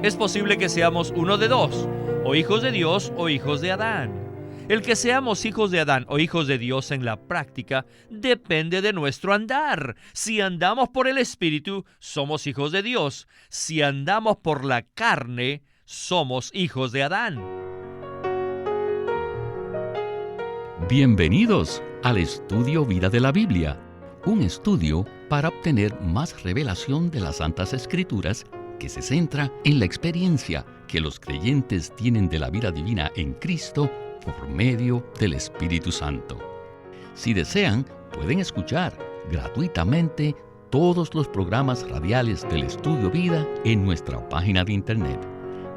Es posible que seamos uno de dos, o hijos de Dios o hijos de Adán. El que seamos hijos de Adán o hijos de Dios en la práctica depende de nuestro andar. Si andamos por el Espíritu, somos hijos de Dios. Si andamos por la carne, somos hijos de Adán. Bienvenidos al Estudio Vida de la Biblia, un estudio para obtener más revelación de las Santas Escrituras que se centra en la experiencia que los creyentes tienen de la vida divina en Cristo por medio del Espíritu Santo. Si desean, pueden escuchar gratuitamente todos los programas radiales del Estudio Vida en nuestra página de internet,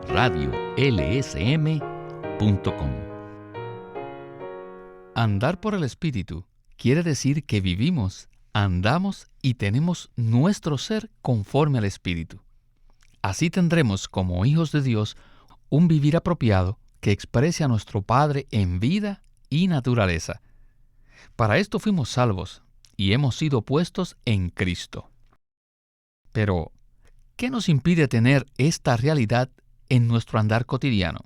radiolsm.com. Andar por el Espíritu quiere decir que vivimos, andamos y tenemos nuestro ser conforme al Espíritu. Así tendremos como hijos de Dios un vivir apropiado que exprese a nuestro Padre en vida y naturaleza. Para esto fuimos salvos y hemos sido puestos en Cristo. Pero, ¿qué nos impide tener esta realidad en nuestro andar cotidiano?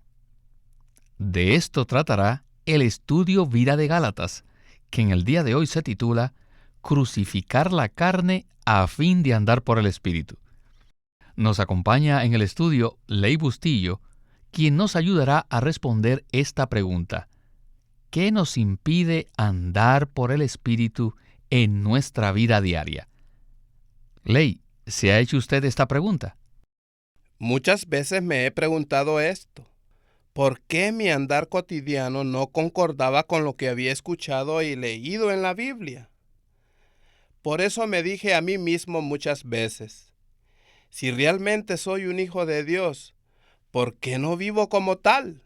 De esto tratará el Estudio Vida de Gálatas, que en el día de hoy se titula Crucificar la carne a fin de andar por el Espíritu. Nos acompaña en el estudio Ley Bustillo, quien nos ayudará a responder esta pregunta: ¿qué nos impide andar por el Espíritu en nuestra vida diaria? Ley, ¿se ha hecho usted esta pregunta? Muchas veces me he preguntado esto: ¿por qué mi andar cotidiano no concordaba con lo que había escuchado y leído en la Biblia? Por eso me dije a mí mismo muchas veces: si realmente soy un hijo de Dios, ¿por qué no vivo como tal?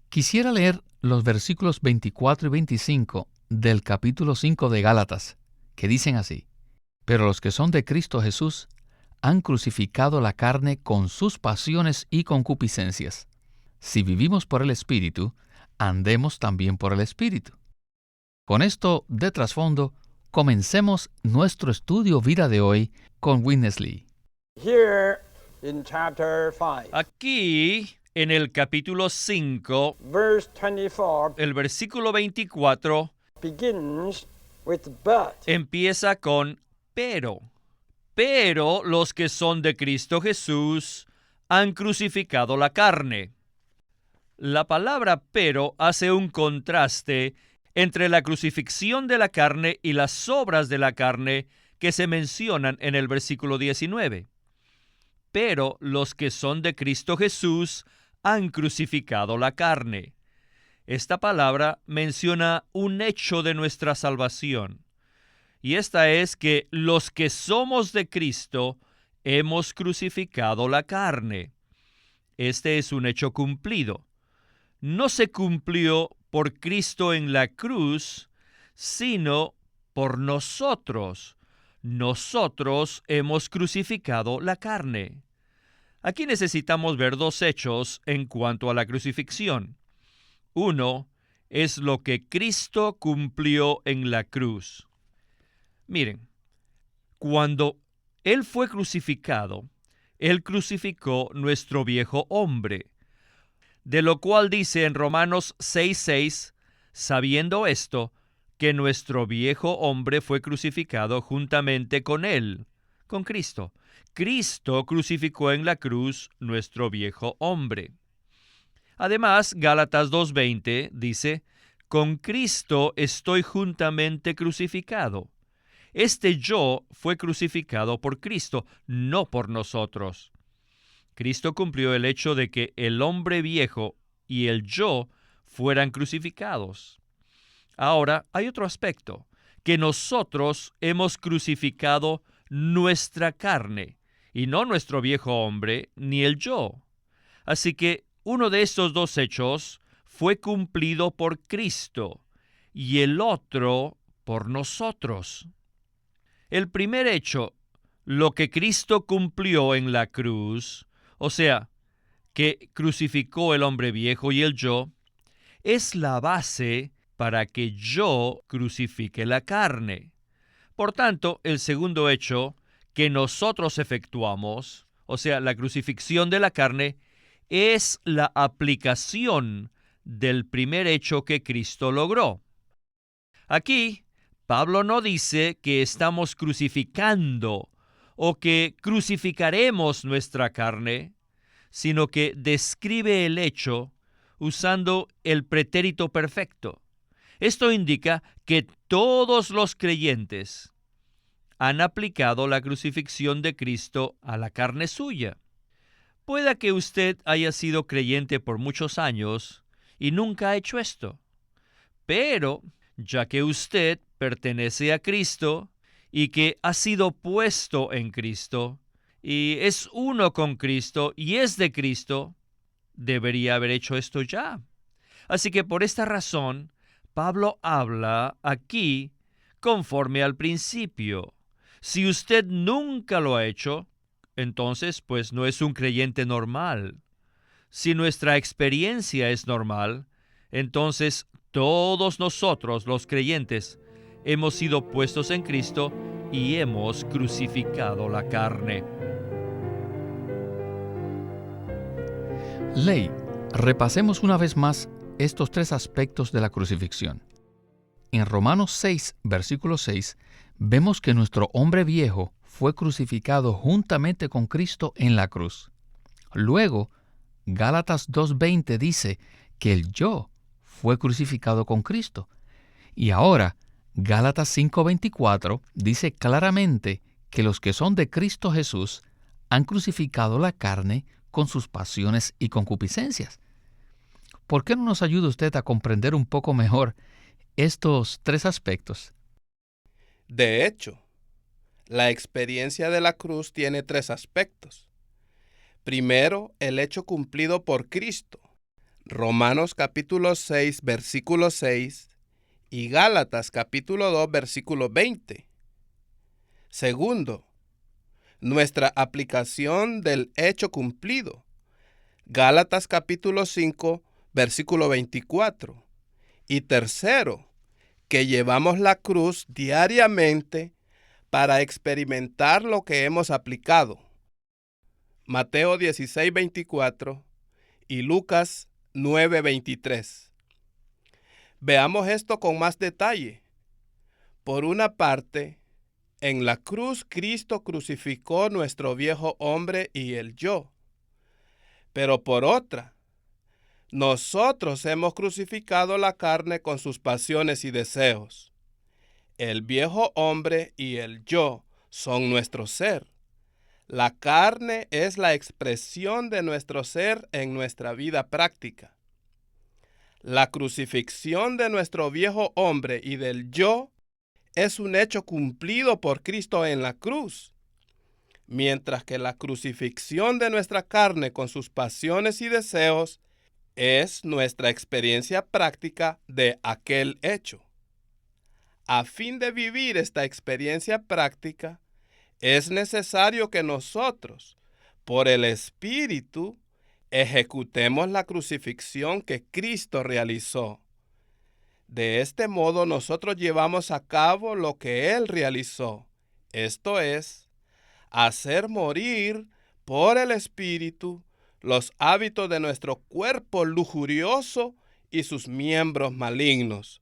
Quisiera leer los versículos 24 y 25 del capítulo 5 de Gálatas, que dicen así: Pero los que son de Cristo Jesús han crucificado la carne con sus pasiones y concupiscencias. Si vivimos por el Espíritu, andemos también por el Espíritu. Con esto de trasfondo, comencemos nuestro estudio vida de hoy con Witness Lee. Here in chapter 5, Aquí, en el capítulo 5, verse 24 el versículo 24 begins with but. empieza con pero. Pero los que son de Cristo Jesús han crucificado la carne. La palabra pero hace un contraste entre la crucifixión de la carne y las obras de la carne que se mencionan en el versículo 19. Pero los que son de Cristo Jesús han crucificado la carne. Esta palabra menciona un hecho de nuestra salvación, y esta es que los que somos de Cristo hemos crucificado la carne. Este es un hecho cumplido. No se cumplió por Cristo en la cruz, sino por nosotros. Nosotros hemos crucificado la carne. Aquí necesitamos ver dos hechos en cuanto a la crucifixión. Uno es lo que Cristo cumplió en la cruz. Miren, cuando Él fue crucificado, Él crucificó nuestro viejo hombre, de lo cual dice en Romanos 6:6, sabiendo esto, que nuestro viejo hombre fue crucificado juntamente con Él, con Cristo. Cristo crucificó en la cruz nuestro viejo hombre. Además, Gálatas 2:20 dice, con Cristo estoy juntamente crucificado. Este yo fue crucificado por Cristo, no por nosotros. Cristo cumplió el hecho de que el hombre viejo y el yo fueran crucificados. Ahora, hay otro aspecto, que nosotros hemos crucificado nuestra carne, y no nuestro viejo hombre ni el yo. Así que uno de estos dos hechos fue cumplido por Cristo, y el otro por nosotros. El primer hecho, lo que Cristo cumplió en la cruz, o sea, que crucificó el hombre viejo y el yo, es la base para que yo crucifique la carne. Por tanto, el segundo hecho que nosotros efectuamos, o sea, la crucifixión de la carne, es la aplicación del primer hecho que Cristo logró. Aquí, Pablo no dice que estamos crucificando o que crucificaremos nuestra carne, sino que describe el hecho usando el pretérito perfecto. Esto indica que todos los creyentes han aplicado la crucifixión de Cristo a la carne suya. Pueda que usted haya sido creyente por muchos años y nunca ha hecho esto, pero ya que usted pertenece a Cristo y que ha sido puesto en Cristo y es uno con Cristo y es de Cristo, debería haber hecho esto ya. Así que por esta razón, Pablo habla aquí conforme al principio. Si usted nunca lo ha hecho, entonces pues no es un creyente normal. Si nuestra experiencia es normal, entonces todos nosotros los creyentes hemos sido puestos en Cristo y hemos crucificado la carne. Ley, repasemos una vez más estos tres aspectos de la crucifixión. En Romanos 6, versículo 6, vemos que nuestro hombre viejo fue crucificado juntamente con Cristo en la cruz. Luego, Gálatas 2:20 dice que el yo fue crucificado con Cristo. Y ahora, Gálatas 5:24 dice claramente que los que son de Cristo Jesús han crucificado la carne con sus pasiones y concupiscencias. ¿Por qué no nos ayuda usted a comprender un poco mejor estos tres aspectos? De hecho, la experiencia de la cruz tiene tres aspectos. Primero, el hecho cumplido por Cristo. Romanos capítulo 6, versículo 6 y Gálatas capítulo 2, versículo 20. Segundo, nuestra aplicación del hecho cumplido. Gálatas capítulo 5, versículo 24. Y tercero, que llevamos la cruz diariamente para experimentar lo que hemos aplicado. Mateo 16, 24 y Lucas 9, 23. Veamos esto con más detalle. Por una parte, en la cruz Cristo crucificó nuestro viejo hombre y el yo. Pero por otra, nosotros hemos crucificado la carne con sus pasiones y deseos. El viejo hombre y el yo son nuestro ser. La carne es la expresión de nuestro ser en nuestra vida práctica. La crucifixión de nuestro viejo hombre y del yo es un hecho cumplido por Cristo en la cruz, mientras que la crucifixión de nuestra carne con sus pasiones y deseos es nuestra experiencia práctica de aquel hecho. A fin de vivir esta experiencia práctica, es necesario que nosotros, por el Espíritu, ejecutemos la crucifixión que Cristo realizó. De este modo nosotros llevamos a cabo lo que Él realizó, esto es, hacer morir por el Espíritu los hábitos de nuestro cuerpo lujurioso y sus miembros malignos.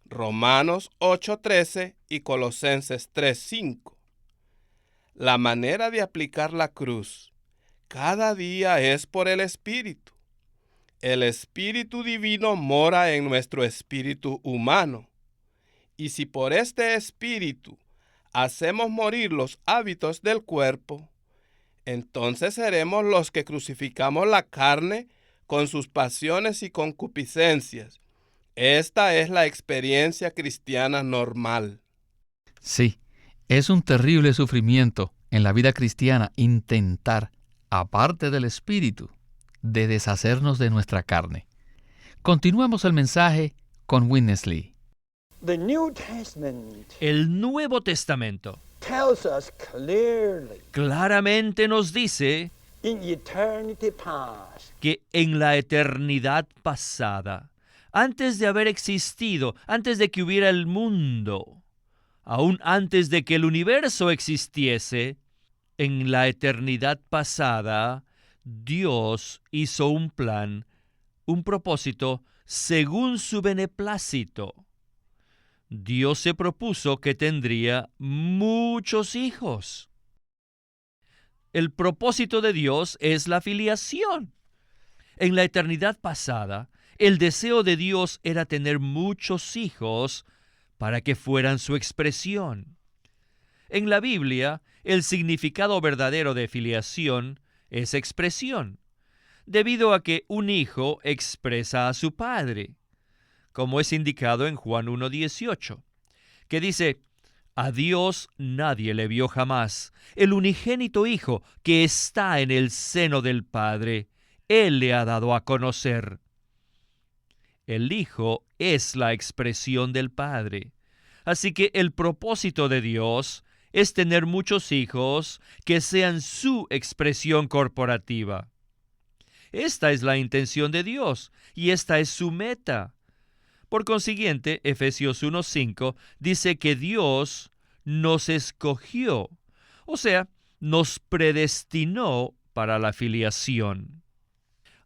Romanos 8:13 y Colosenses 3:5. La manera de aplicar la cruz cada día es por el Espíritu. El Espíritu Divino mora en nuestro espíritu humano. Y si por este Espíritu hacemos morir los hábitos del cuerpo, entonces seremos los que crucificamos la carne con sus pasiones y concupiscencias. Esta es la experiencia cristiana normal. Sí, es un terrible sufrimiento en la vida cristiana intentar, aparte del Espíritu, de deshacernos de nuestra carne. Continuemos el mensaje con Witness Lee. The New Testament El Nuevo Testamento tells us clearly claramente nos dice in eternity past, que en la eternidad pasada, antes de haber existido, antes de que hubiera el mundo, aún antes de que el universo existiese, En la eternidad pasada, Dios hizo un plan, un propósito, según su beneplácito. Dios se propuso que tendría muchos hijos. El propósito de Dios es la filiación. En la eternidad pasada, el deseo de Dios era tener muchos hijos para que fueran su expresión. En la Biblia, el significado verdadero de filiación es expresión, debido a que un hijo expresa a su padre, como es indicado en Juan 1:18, que dice: a Dios nadie le vio jamás, el unigénito Hijo que está en el seno del Padre, Él le ha dado a conocer. El Hijo es la expresión del Padre. Así que el propósito de Dios es tener muchos hijos que sean su expresión corporativa. Esta es la intención de Dios y esta es su meta. Por consiguiente, Efesios 1:5 dice que Dios nos escogió, o sea, nos predestinó para la filiación.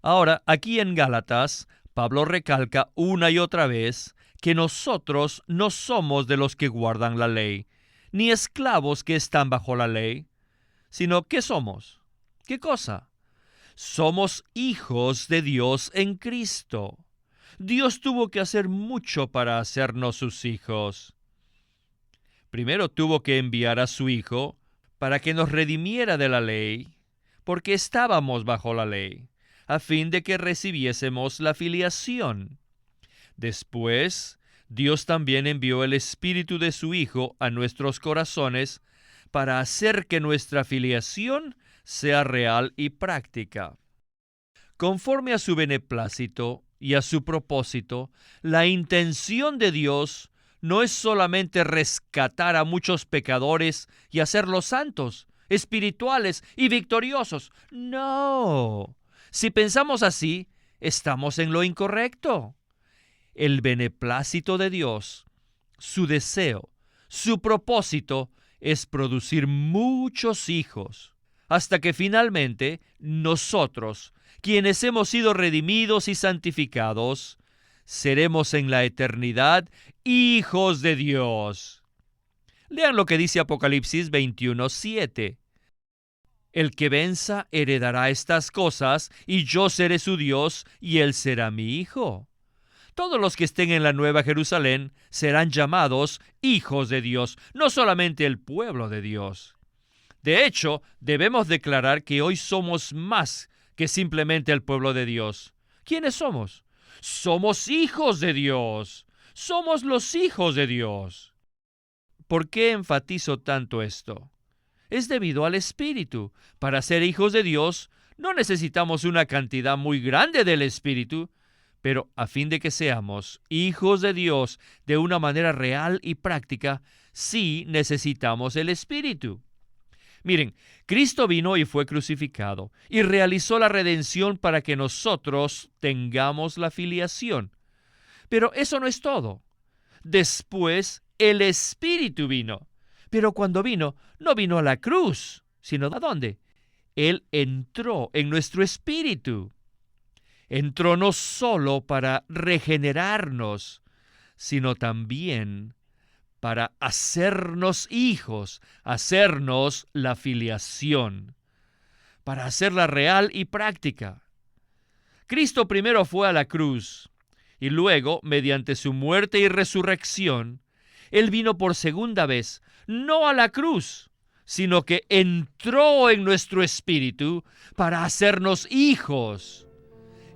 Ahora, aquí en Gálatas, Pablo recalca una y otra vez que nosotros no somos de los que guardan la ley, ni esclavos que están bajo la ley, sino ¿qué somos? ¿Qué cosa? Somos hijos de Dios en Cristo. Dios tuvo que hacer mucho para hacernos sus hijos. Primero tuvo que enviar a su Hijo para que nos redimiera de la ley, porque estábamos bajo la ley, a fin de que recibiésemos la filiación. Después, Dios también envió el Espíritu de su Hijo a nuestros corazones para hacer que nuestra filiación sea real y práctica. Conforme a su beneplácito y a su propósito, la intención de Dios no es solamente rescatar a muchos pecadores y hacerlos santos, espirituales y victoriosos. No. Si pensamos así, estamos en lo incorrecto. El beneplácito de Dios, su deseo, su propósito es producir muchos hijos, hasta que finalmente nosotros, quienes hemos sido redimidos y santificados, seremos en la eternidad hijos de Dios. Lean lo que dice Apocalipsis 21:7. El que venza heredará estas cosas, y yo seré su Dios, y él será mi hijo. Todos los que estén en la Nueva Jerusalén serán llamados hijos de Dios, no solamente el pueblo de Dios. De hecho, debemos declarar que hoy somos más que simplemente el pueblo de Dios. ¿Quiénes somos? Somos hijos de Dios. Somos los hijos de Dios. ¿Por qué enfatizo tanto esto? Es debido al Espíritu. Para ser hijos de Dios, no necesitamos una cantidad muy grande del Espíritu, pero a fin de que seamos hijos de Dios de una manera real y práctica, sí necesitamos el Espíritu. Miren, Cristo vino y fue crucificado y realizó la redención para que nosotros tengamos la filiación. Pero eso no es todo. Después, el Espíritu vino. Pero cuando vino, no vino a la cruz, sino ¿a dónde? Él entró en nuestro espíritu. Entró no solo para regenerarnos, sino también para hacernos hijos, hacernos la filiación, para hacerla real y práctica. Cristo primero fue a la cruz y luego, mediante su muerte y resurrección, Él vino por segunda vez, no a la cruz, sino que entró en nuestro espíritu para hacernos hijos.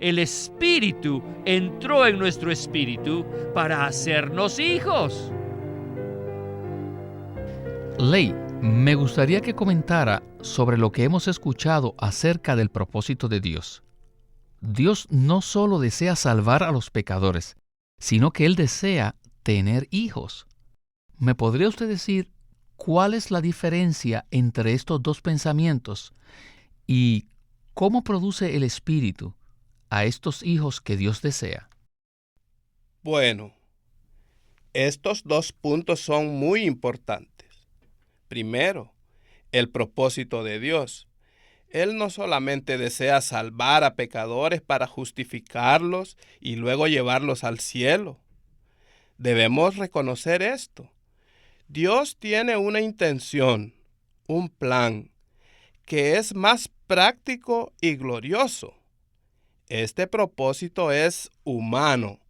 El Espíritu entró en nuestro espíritu para hacernos hijos. Ley, me gustaría que comentara sobre lo que hemos escuchado acerca del propósito de Dios. Dios no solo desea salvar a los pecadores, sino que Él desea tener hijos. ¿Me podría usted decir cuál es la diferencia entre estos dos pensamientos y cómo produce el Espíritu a estos hijos que Dios desea? Bueno, estos dos puntos son muy importantes. Primero, el propósito de Dios. Él no solamente desea salvar a pecadores para justificarlos y luego llevarlos al cielo. Debemos reconocer esto. Dios tiene una intención, un plan, que es más práctico y glorioso. Este propósito es humano.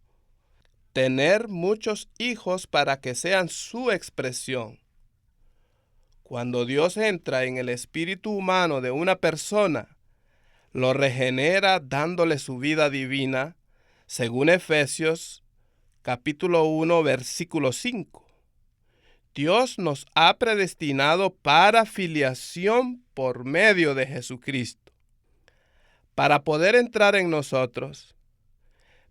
Tener muchos hijos para que sean su expresión. Cuando Dios entra en el espíritu humano de una persona, lo regenera dándole su vida divina, según Efesios capítulo 1, versículo 5. Dios nos ha predestinado para filiación por medio de Jesucristo. Para poder entrar en nosotros,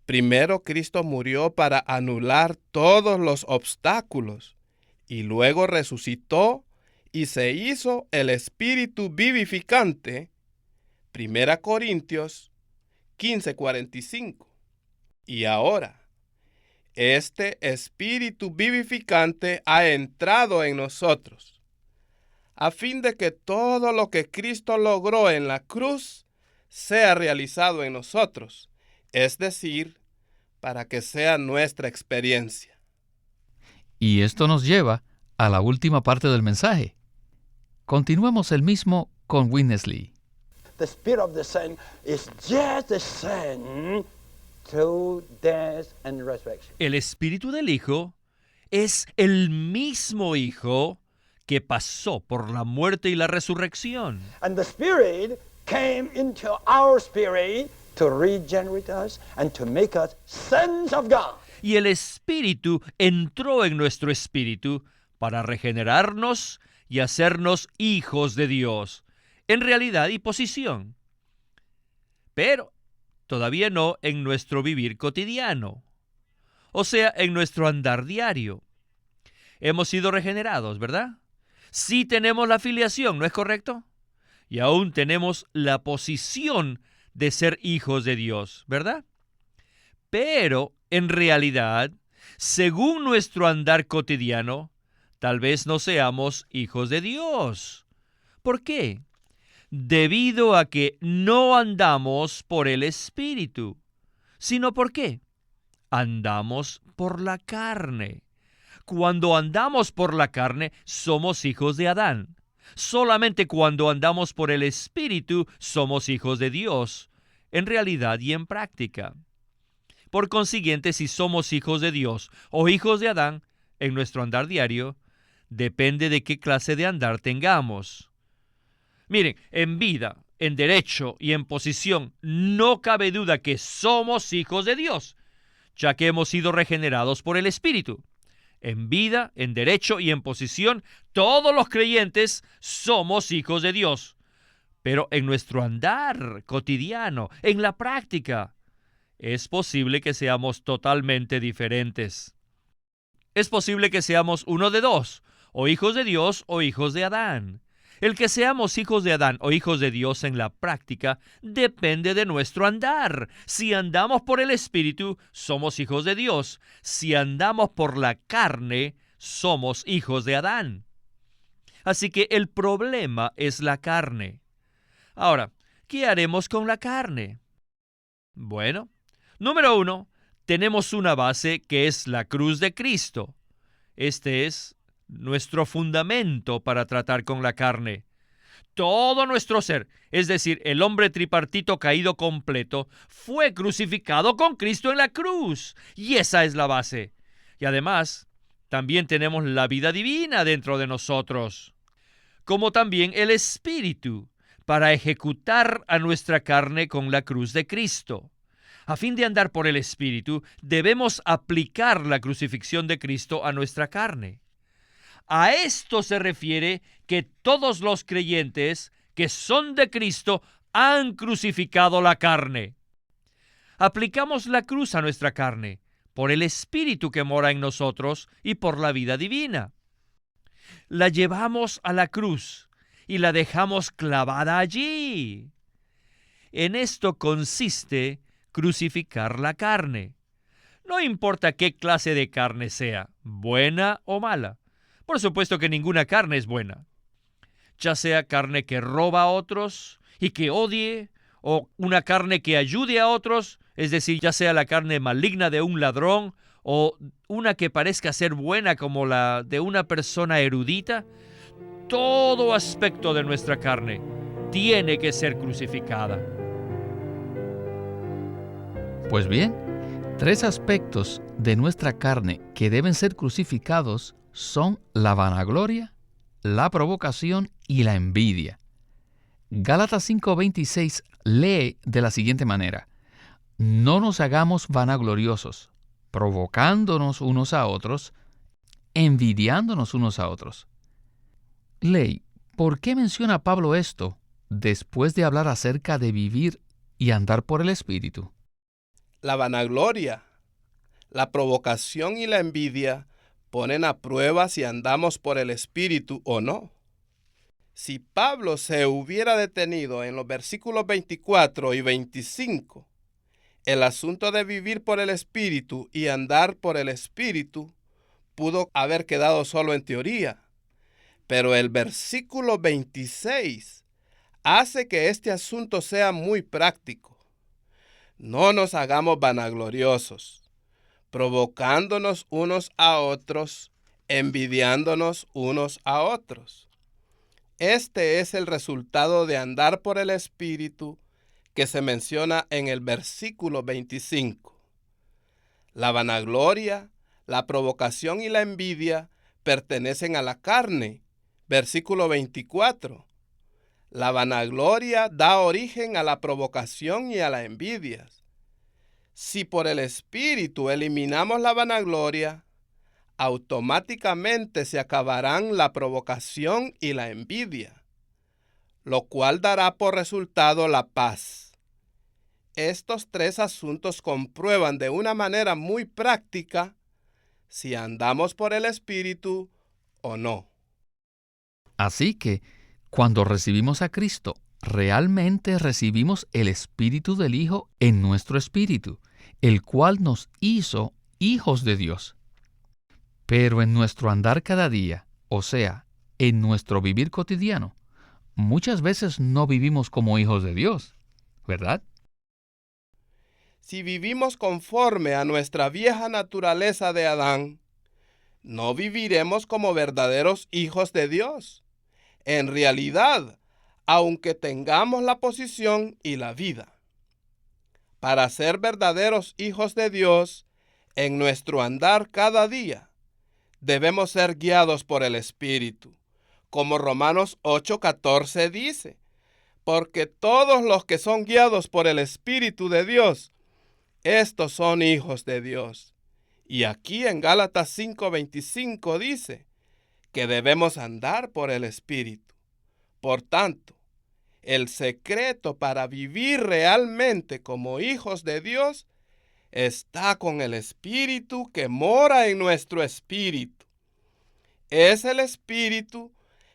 primero Cristo murió para anular todos los obstáculos y luego resucitó y se hizo el Espíritu vivificante. 1 Corintios 15:45. Y ahora, este Espíritu vivificante ha entrado en nosotros, a fin de que todo lo que Cristo logró en la cruz sea realizado en nosotros, es decir, para que sea nuestra experiencia. Y esto nos lleva a la última parte del mensaje. Continuemos el mismo con Witness Lee. The Spirit of the Son is just the Son through death and resurrection. El Espíritu del Hijo es el mismo Hijo que pasó por la muerte y la resurrección. And the Spirit came into our spirit to regenerate us and to make us sons of God. Y el Espíritu entró en nuestro espíritu para regenerarnos y hacernos hijos de Dios, en realidad y posición. Pero todavía no en nuestro vivir cotidiano, o sea, en nuestro andar diario. Hemos sido regenerados, ¿verdad? Sí tenemos la filiación, ¿no es correcto? Y aún tenemos la posición de ser hijos de Dios, ¿verdad? Pero, en realidad, según nuestro andar cotidiano, tal vez no seamos hijos de Dios. ¿Por qué? Debido a que no andamos por el Espíritu, sino ¿por qué? Andamos por la carne. Cuando andamos por la carne, somos hijos de Adán. Solamente cuando andamos por el Espíritu, somos hijos de Dios, en realidad y en práctica. Por consiguiente, si somos hijos de Dios o hijos de Adán, en nuestro andar diario, depende de qué clase de andar tengamos. Miren, en vida, en derecho y en posición, no cabe duda que somos hijos de Dios, ya que hemos sido regenerados por el Espíritu. En vida, en derecho y en posición, todos los creyentes somos hijos de Dios. Pero en nuestro andar cotidiano, en la práctica, es posible que seamos totalmente diferentes. Es posible que seamos uno de dos, o hijos de Dios o hijos de Adán. El que seamos hijos de Adán o hijos de Dios en la práctica depende de nuestro andar. Si andamos por el Espíritu, somos hijos de Dios. Si andamos por la carne, somos hijos de Adán. Así que el problema es la carne. Ahora, ¿qué haremos con la carne? Bueno, número 1, tenemos una base que es la cruz de Cristo. Este es nuestro fundamento para tratar con la carne. Todo nuestro ser, es decir, el hombre tripartito caído completo, fue crucificado con Cristo en la cruz. Y esa es la base. Y además, también tenemos la vida divina dentro de nosotros, como también el Espíritu, para ejecutar a nuestra carne con la cruz de Cristo. A fin de andar por el Espíritu, debemos aplicar la crucifixión de Cristo a nuestra carne. A esto se refiere que todos los creyentes que son de Cristo han crucificado la carne. Aplicamos la cruz a nuestra carne por el Espíritu que mora en nosotros y por la vida divina. La llevamos a la cruz y la dejamos clavada allí. En esto consiste crucificar la carne. No importa qué clase de carne sea, buena o mala. Por supuesto que ninguna carne es buena. ya sea carne que roba a otros y que odie, o una carne que ayude a otros, es decir, ya sea la carne maligna de un ladrón o una que parezca ser buena como la de una persona erudita. Todo aspecto de nuestra carne tiene que ser crucificada. Pues bien, 3 aspectos de nuestra carne que deben ser crucificados son la vanagloria, la provocación y la envidia. Gálatas 5:26 lee de la siguiente manera: no nos hagamos vanagloriosos, provocándonos unos a otros, envidiándonos unos a otros. Ley, ¿por qué menciona Pablo esto después de hablar acerca de vivir y andar por el Espíritu? La vanagloria, la provocación y la envidia ponen a prueba si andamos por el Espíritu o no. Si Pablo se hubiera detenido en los versículos 24 y 25, el asunto de vivir por el Espíritu y andar por el Espíritu pudo haber quedado solo en teoría. Pero el versículo 26 hace que este asunto sea muy práctico. No nos hagamos vanagloriosos, provocándonos unos a otros, envidiándonos unos a otros. Este es el resultado de andar por el Espíritu que se menciona en el versículo 25. La vanagloria, la provocación y la envidia pertenecen a la carne. Versículo 24. La vanagloria da origen a la provocación y a la envidia. Si por el Espíritu eliminamos la vanagloria, automáticamente se acabarán la provocación y la envidia, lo cual dará por resultado la paz. Estos 3 asuntos comprueban de una manera muy práctica si andamos por el Espíritu o no. Así que, cuando recibimos a Cristo, realmente recibimos el Espíritu del Hijo en nuestro espíritu, el cual nos hizo hijos de Dios. Pero en nuestro andar cada día, o sea, en nuestro vivir cotidiano, muchas veces no vivimos como hijos de Dios, ¿verdad? Si vivimos conforme a nuestra vieja naturaleza de Adán, no viviremos como verdaderos hijos de Dios. En realidad, aunque tengamos la posición y la vida. Para ser verdaderos hijos de Dios, en nuestro andar cada día, debemos ser guiados por el Espíritu, como Romanos 8:14 dice, porque todos los que son guiados por el Espíritu de Dios, estos son hijos de Dios. Y aquí en Gálatas 5:25 dice que debemos andar por el Espíritu. Por tanto, el secreto para vivir realmente como hijos de Dios está con el Espíritu que mora en nuestro espíritu. Es el Espíritu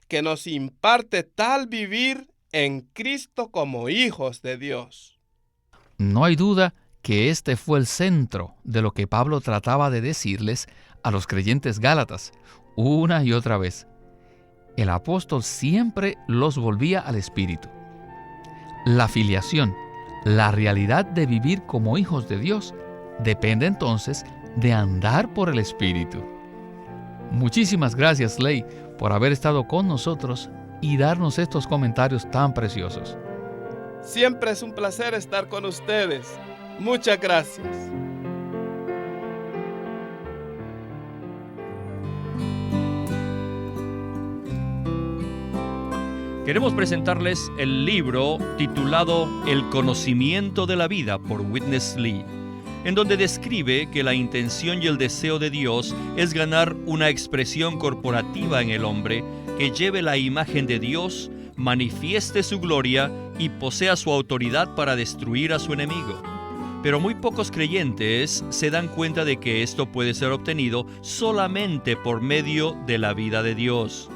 que nos imparte tal vivir en Cristo como hijos de Dios. No hay duda que este fue el centro de lo que Pablo trataba de decirles a los creyentes gálatas una y otra vez. El apóstol siempre los volvía al Espíritu. La filiación, la realidad de vivir como hijos de Dios, depende entonces de andar por el Espíritu. Muchísimas gracias, Ley, por haber estado con nosotros y darnos estos comentarios tan preciosos. Siempre es un placer estar con ustedes. Muchas gracias. Queremos presentarles el libro titulado El conocimiento de la vida por Witness Lee, en donde describe que la intención y el deseo de Dios es ganar una expresión corporativa en el hombre que lleve la imagen de Dios, manifieste su gloria y posea su autoridad para destruir a su enemigo. Pero muy pocos creyentes se dan cuenta de que esto puede ser obtenido solamente por medio de la vida de Dios.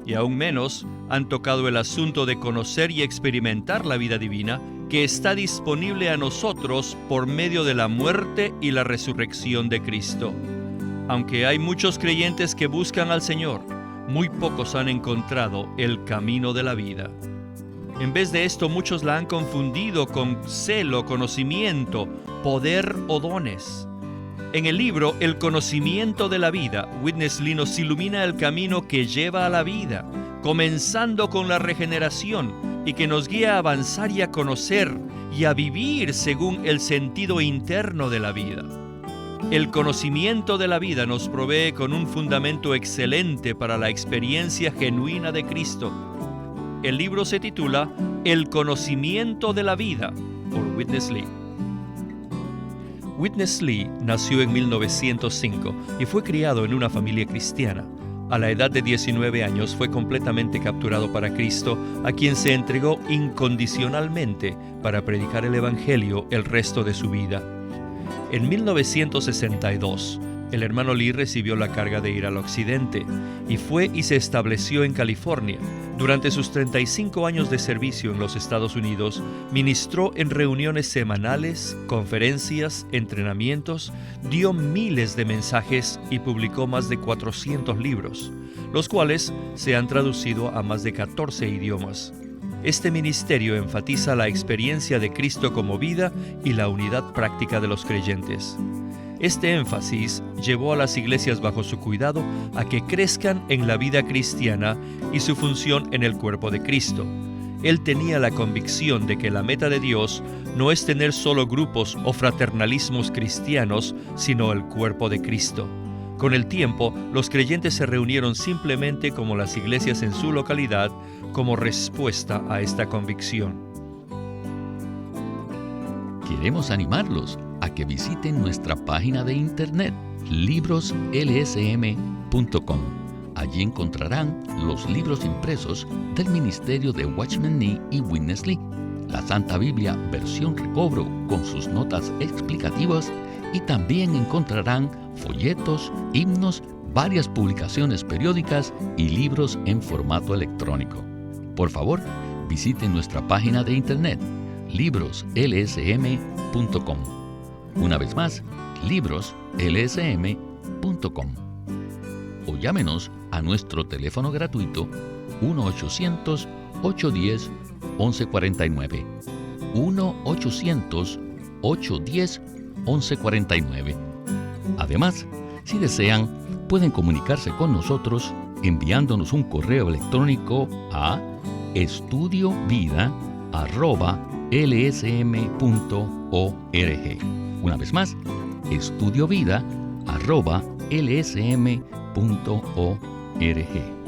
Y aún menos han tocado el asunto de conocer y experimentar la vida divina que está disponible a nosotros por medio de la muerte y la resurrección de Cristo. Aunque hay muchos creyentes que buscan al Señor, muy pocos han encontrado el camino de la vida. En vez de esto, muchos la han confundido con celo, conocimiento, poder o dones. En el libro El conocimiento de la vida, Witness Lee nos ilumina el camino que lleva a la vida, comenzando con la regeneración y que nos guía a avanzar y a conocer y a vivir según el sentido interno de la vida. El conocimiento de la vida nos provee con un fundamento excelente para la experiencia genuina de Cristo. El libro se titula El conocimiento de la vida por Witness Lee. Witness Lee nació en 1905 y fue criado en una familia cristiana. A la edad de 19 años fue completamente capturado para Cristo, a quien se entregó incondicionalmente para predicar el Evangelio el resto de su vida. En 1962, el hermano Lee recibió la carga de ir al occidente y fue y se estableció en California. Durante sus 35 años de servicio en los Estados Unidos, ministró en reuniones semanales, conferencias, entrenamientos, dio miles de mensajes y publicó más de 400 libros, los cuales se han traducido a más de 14 idiomas. Este ministerio enfatiza la experiencia de Cristo como vida y la unidad práctica de los creyentes. Este énfasis llevó a las iglesias bajo su cuidado a que crezcan en la vida cristiana y su función en el cuerpo de Cristo. Él tenía la convicción de que la meta de Dios no es tener solo grupos o fraternalismos cristianos, sino el cuerpo de Cristo. Con el tiempo, los creyentes se reunieron simplemente como las iglesias en su localidad, como respuesta a esta convicción. Queremos animarlos a que visiten nuestra página de internet libroslsm.com. Allí encontrarán los libros impresos del ministerio de Watchman Nee y Witness Lee, la Santa Biblia versión recobro con sus notas explicativas, y también encontrarán folletos, himnos, varias publicaciones periódicas y libros en formato electrónico. Por favor, visiten nuestra página de internet libroslsm.com. Una vez más, libroslsm.com. O llámenos a nuestro teléfono gratuito 1-800-810-1149. 1-800-810-1149. Además, si desean, pueden comunicarse con nosotros enviándonos un correo electrónico a estudiovida@lsm.org. Una vez más, estudiovida@lsm.org.